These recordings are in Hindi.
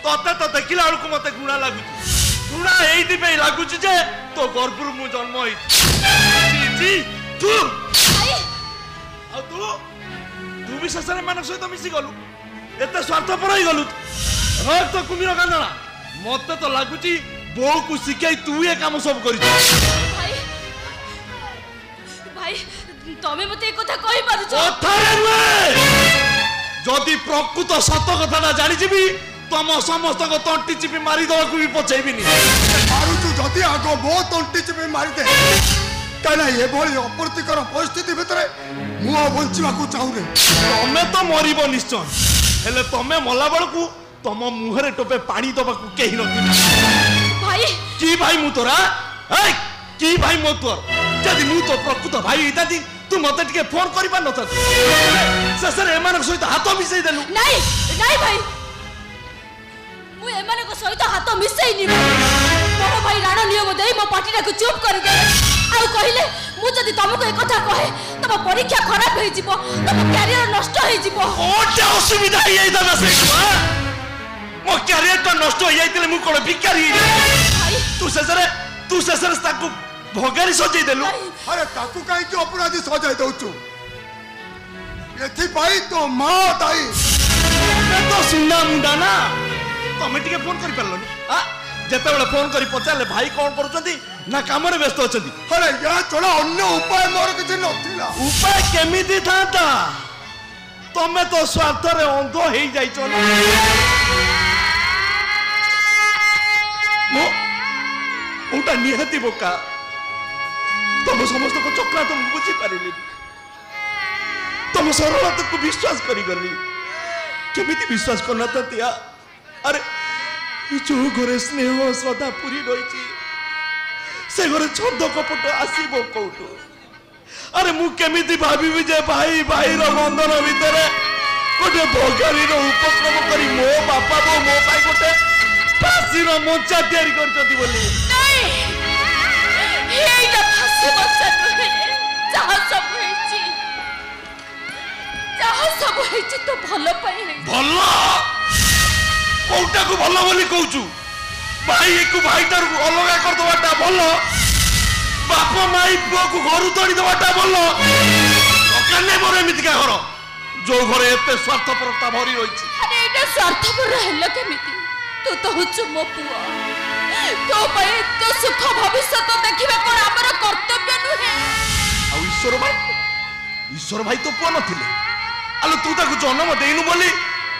तते तो देखिला बेलू मत घृणा लगुच घृणा ये लगुच जे तो गर्भर मु जन्म तू भी शेष मान सहित मिसी गलु एत स्वार्थपर हो गलु तो कुमीर कांदना मत तो लगुच बो को शिखाई तू ये काम सब कर तमे मते कथा कहि पारुछ जदि प्रकृत सत कथा जानी जीवी तुम समस्त तंटी चिपी मारी दवा को भी पचेबिनी मारुचु जदि आग मो तंटी चिपी मारी दे कहीं ये अप्रीतिकर परिस्थिति भितर मु बंचा चाहूनी तमें तो मरब निश्चय हेले तमें मला बेलू तुम मुहरे टोपे पानी दबा कहीं भाई की भाई मु तोरा की भाई मो तोर जदि मु तो प्रकृत भाई होता तू मत टे फोन कर पार शेष सहित हाथ मिसई देलु नहीं नहीं भाई मु एमानक सहित हाथ मिसईनी बड़ भाई राण नियम दे मो पार्टीटा को चुप कर दे आ कहले मु जदि तुमको एक कथा कहे तम परीक्षा खराब हो जिवो तम कैरियर नष्ट हो जिवो ओटा असुविधा हे जाई दादा से मो कैरियर तो नष्ट हो जाइतले मु कोन भिखारी तू शेषरे ताकू भगारी सजै देलु अरे ताकू काई के अपराधी सजाई दउचु एथि पाई तो मां दाई तो सुना मुंडा ना तमे टिके फोन करि परलनी जेते बेले फोन करी पचारले भाई कौन करूछंती ना काम रे व्यस्त अछंती अरे या छोड़ा अन्य उपाय मोर किछ नथिला उपाय केमिति थाता तमे तो स्वार्थ रे अंध हेई जाइछो ना उटा निहति बोका तुम समस्त को चक्रांत बुझी पारिली तुम सरलता को विश्वास करी गली केमिति विश्वास करना तिया अरे जो घरे स्नेह श्रद्धा पूरी रही से घरे छंद कपट आसब कौटू अरे मु केमिति भाभी जे भाई भाई बंधन भितर गोटे भगारी उपक्रम करी मो बापा बो मो पाई गोटे फांसी मंचा तैयारी करछंती बोली तो भल भल कोटा को भल बोली कहूचु भाई को भाई तार अलग कर दवाटा भल बाप माई पुओ को घर तोड़ी दवाटा भल काने मोर एमितिका घर जो घरे एते स्वार्थपरता भरी रही अरे एटा स्वार्थपर रहल केमिति तू तो हुचु मो पुओ तो भाई तो सुख भविष्य तो देखिबा कोन हमर कर्तव्य नुहे आ ईश्वर भाई तो पुओ नथिले आलो तू ताकू जन्म देइनु बोली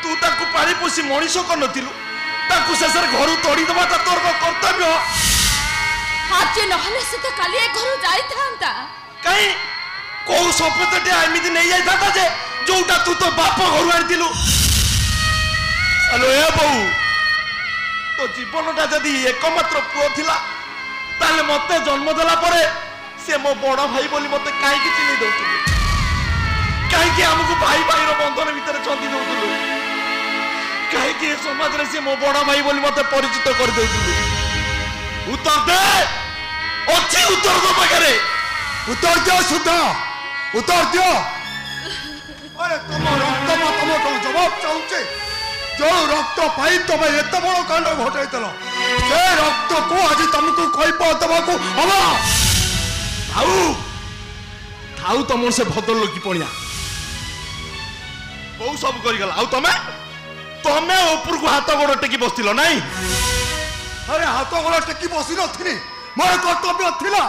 तू ताकू पाली पोसी मनीष कर नथिलु ताकू शेषर घर तोड़ी दबा ता तोर कर्तव्य आज नहले से तो काली ए घर जाई थांता कहीं को संपत्ति एमिति नहीं जाई थांता जे जोटा तू तो बाप घर आनी दिलु आलो ए बहु तो जीवनटा जदि एकमात्र पुओ थिला ताले मते जन्म देला परे से मो बड़ भाई बोली मते काई कि चिनी दउतु काई कि हमको भाई भाई रो बंधन भीतर चंदी दउतु काई कि समाज रे से मो बड़ भाई बोली मते परिचित कर दउतु उत्तर दे अच्छी उत्तर दो पकड़े उत्तर दियो सुधा उत्तर दियो अरे तुम रक्त में तुम जवाब चाहूचे जो रक्त पाई तुम एत बड़ कांड घटाई देल से रक्त को आज तुमको कही दबा को हवा थाऊ तुम से भद्र लोकी पड़िया बहु सब करीगला आउ तमे तमे ऊपर को हाथ गोड़ टेकी बसतिलो नहीं अरे हाथ गोड़ टेकी बसी नथिनी मोर कर्तव्य थिला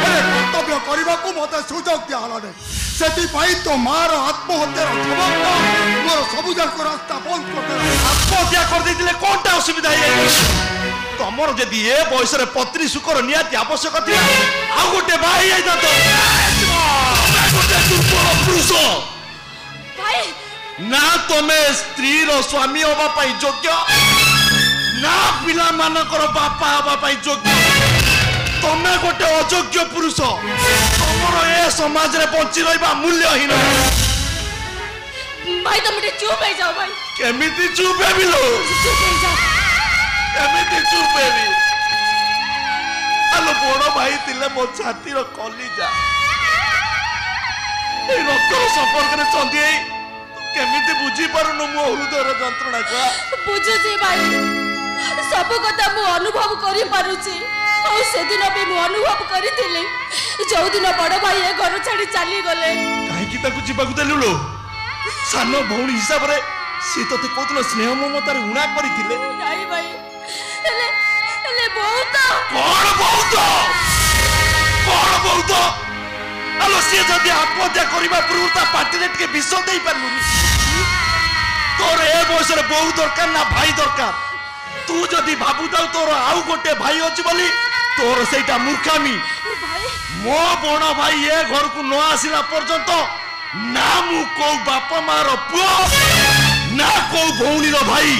अरे कर्तव्य करबा को मते सुजोग दिया हला नै सेति पाई तो मार आत्महत्या खबर मोर सब जाक रास्ता बंद कर दे आत्महत्या कर देतिले कोनटा असुविधा हे तमर जदी ए बयस रे पत्री सुकर नियाति आवश्यक थिला आ गोटे भाई आइ दत गोटे दुर्बल पुरुष भाई ना तमे स्त्री रो स्वामी होबा पई योग्य ना पिला मानकर बापा होबा पई योग्य तमे गोटे अयोग्य पुरुष तमर ए समाज रे बंची रहबा मूल्यहीन भाई तुम चुप हो जाओ भाई केमिति चुप हेबिलो चुप हो जाओ केमिति चुप हेबी आलो बड़ भाई तिले मो छाती रो कलिजा ए रक्त संपर्क रे चंदी केमिति बुझी पारुनु मो हृदयर जंत्रणा को बुझुची भाई सब कथा मु अनुभव करि पारुची और से दिन भी मु अनुभव करिथिली जो दिन बड़ भाई ए घर छाड़ी चली गले काहे की ताकू जीवाकू देलु लो सानो भौणी हिसाब रे से तते कोतलो स्नेह ममतार उणा करिथिले नहीं भाई ले बहुत आलो से जदी आत्महत्या करिबा पूर्वता पार्टी रे के विश्व देई पारलुनी तोर ए बयस रे बहु दरकार ना भाई दरकार तू जदी भाबु जाऊ तोर आउ गोटे भाई अछि बोली तोर सेटा मूर्खामी मो बण भाई ए घर को न आसिला पर्यंत ना मु को बाप मार पुओ ना को भौणी रो भाई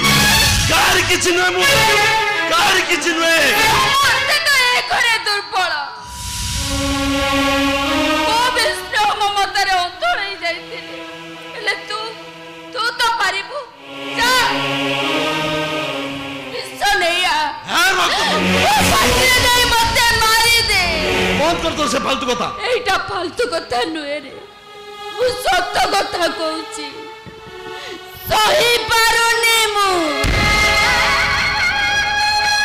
कार किछ न मु कार किछ न मते तो ए करे दुर्बल ओ विष्णु ममतारे अंतर हो जाइतिले ले तू तो पारिबू जा विश्व नहीं आ हां रक्त पार्टी रे मते मारी दे बंद कर दो से फालतू कथा एटा फालतू कथा नुए रे मु सत्य कथा कहूची सही पारुनी मु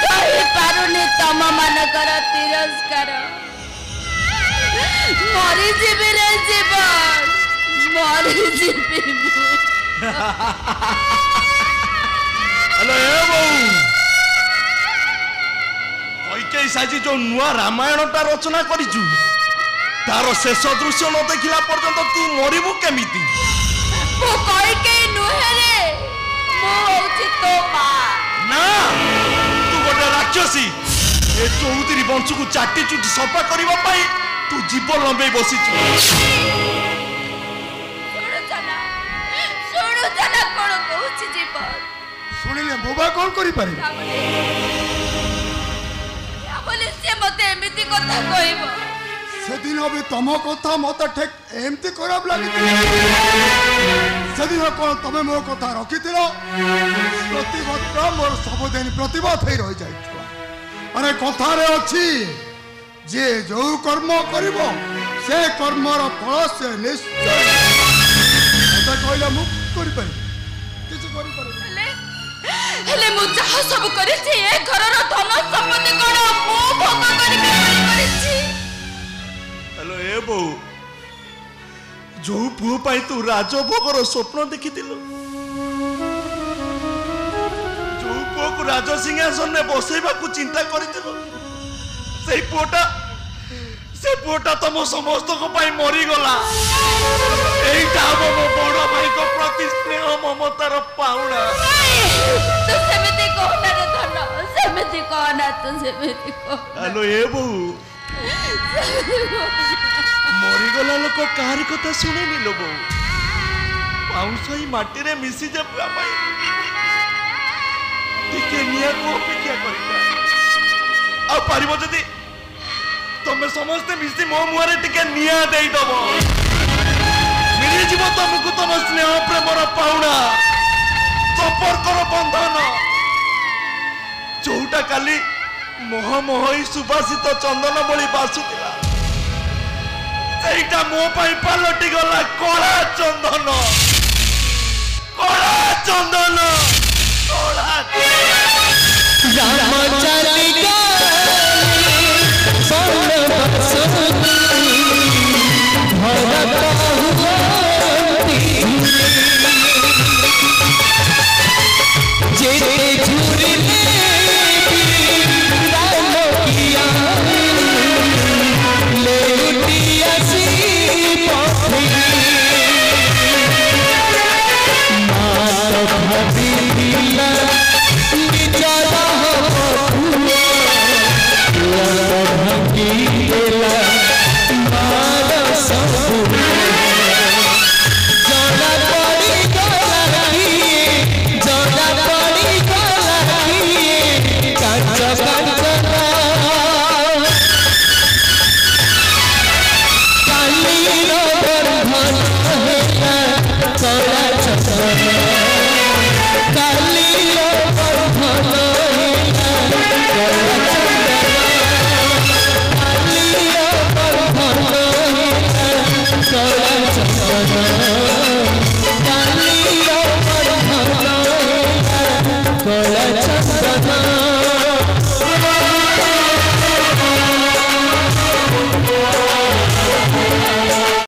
सही पारुनी तम मानकर तिरस्कार मरी जीवी रे जीवन मरी जीवी हेलो ए बहू कई साजी जो नुआ रामायण टा रचना करिचु तार शेष दृश्य न देखिला पर्यंत तू मरिबु केमिति मु कई के नुहे रे मु होची तो मां ना तू गोटे राक्षसी ए चौधरी वंश को चाटी चुटी सफा करबा पाई तू जीवन लंबे बसिचु सुनु जना कोन कहूची जीवन शुणिले बोबा कौन करी पारे बोले से मते एमिति कथा कहइबो सेदिन भी तुम कथा मत ठेक एमती खराब लगी सेदिन कौन तुम मो कथा रखी प्रतिबद्ध मोर सबुदिन प्रतिबद्ध हो रही जाइथिला अरे कथारे अच्छी जे जो कर्म करिवो से कर्मर फल से निश्चय मते कहले मु करि पारि किछ करि पारि हेले मु जहा सब करिछि ए घरर धन संपत्ति कोन मु भोग करिबे करिछि हेलो ए बहू जो पुओ पाई तू राजभोगर स्वप्न देखिथिलु जो पुओ को राज सिंहासन में बसैबा को चिंता करिथिलु से पुओटा तुम समस्त को पाई मरी गला एइटा मो बड़ भाई को प्रति स्नेह ममतार पाउडा तू सेमिति कहना रे धन सेमिति कहना तू सेमिति कह हेलो ए बहू मरीगला लोक कार कथा शुणे लो बो पाउसई माटी रे मिसी जे पाई टिके निया को अपेक्षा करिबा आ पारिबो जदी तमे समस्त मिसी मो मुहारे टिके निया देई दबो मिली जीव तुमको तुम स्नेह प्रेमर पाउना संपर्कर बंधन चौटा काली मोह मोहई सुबासित चंदन बळी बासुतिला सेटा मो पाई पालटी गला कळा चंदन रामचंद्र जेते झूरने